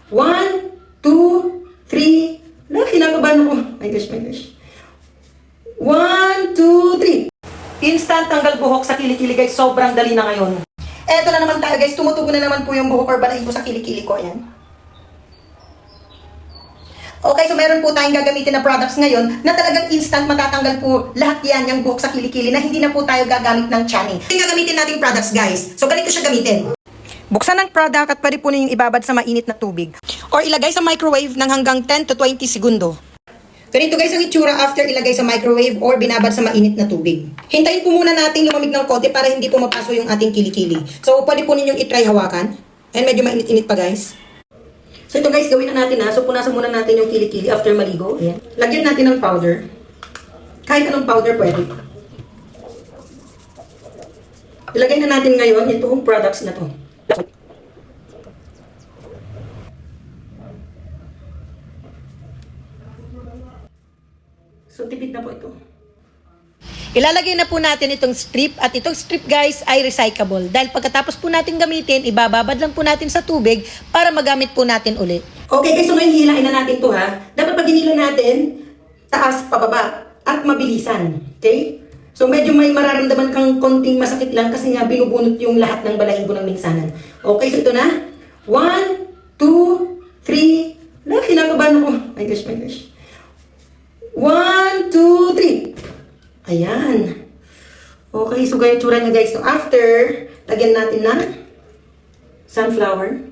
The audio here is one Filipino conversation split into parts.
1, 2, 3. Wala, kinakabahan ako. My gosh, my gosh. 1, 2, 3. Instant tanggal buhok sa kilikili guys. Sobrang dali na ngayon. Eto na naman tayo guys. Tumutubo na naman po yung buhok or balahibo sa kilikili ko. Ayan. Okay, so meron po tayong gagamitin na products ngayon na talagang instant matatanggal po lahat yan yung buhok sa kilikili na hindi na po tayo gagamit ng chani. Yung gagamitin nating products guys. So ganito siya gamitin. Buksan ang product at pwede po ninyong ibabad sa mainit na tubig. Or ilagay sa microwave ng hanggang 10 to 20 segundo. Ganito guys ang itsura after ilagay sa microwave or binabad sa mainit na tubig. Hintayin po muna natin lumamig ng konti para hindi po mapaso yung ating kilikili. So pwede po ninyong itry hawakan. And medyo mainit-init pa guys. So ito guys, gawin na natin ha. So punasan muna natin yung kilikili after maligo. Ayan. Lagyan natin ng powder. Kahit anong powder pwede. Ilagay na natin ngayon itong products na to. So tipid na po ito. Ilalagay na po natin itong strip at itong strip guys ay recyclable. Dahil pagkatapos po natin gamitin, ibababad lang po natin sa tubig para magamit po natin ulit. Okay guys, so ngayon hilain na natin to ha. Dapat pag hinila natin, taas, pababa at mabilisan. Okay? So medyo may mararamdaman kang konting masakit lang kasi nga binubunot yung lahat ng balahibo ng minsanan. Okay, so ito na. 1, 2, 3. Wala, kinakabahan ako. My gosh, my gosh. 1, 2, 3. Ayan. Okay, so ganyan tsura niya guys. So after, lagyan natin ng sunflower.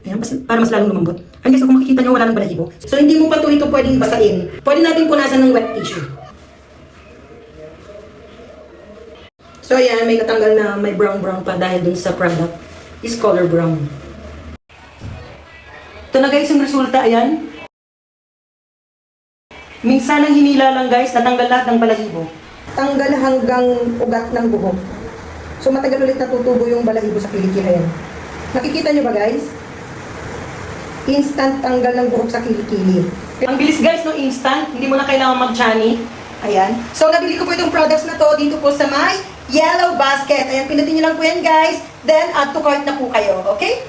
Ayan, para mas lalong lumambot. Ayan guys, so kung makikita nyo, wala ng balahibo. So hindi mo pa ito pwedeng basain. Pwede natin punasan ng wet tissue. So ayan, may natanggal na may brown-brown pa dahil dun sa product is color brown. Ito na guys yung resulta, ayan. Minsan ang hinila lang guys, natanggal lahat ng balahibo. Tanggal hanggang ugat ng buhok. So matagal ulit natutubo yung balahibo sa kilikili, ayan. Nakikita nyo ba guys? Instant tanggal ng buhok sa kilikili. Ang bilis guys, no? Instant. Hindi mo na kailangan mag-chani. Ayan. So nabili ko po itong products na to dito po sa my yellow basket. Ayan, pinutin nyo lang po yan guys. Then add to cart na po kayo, okay?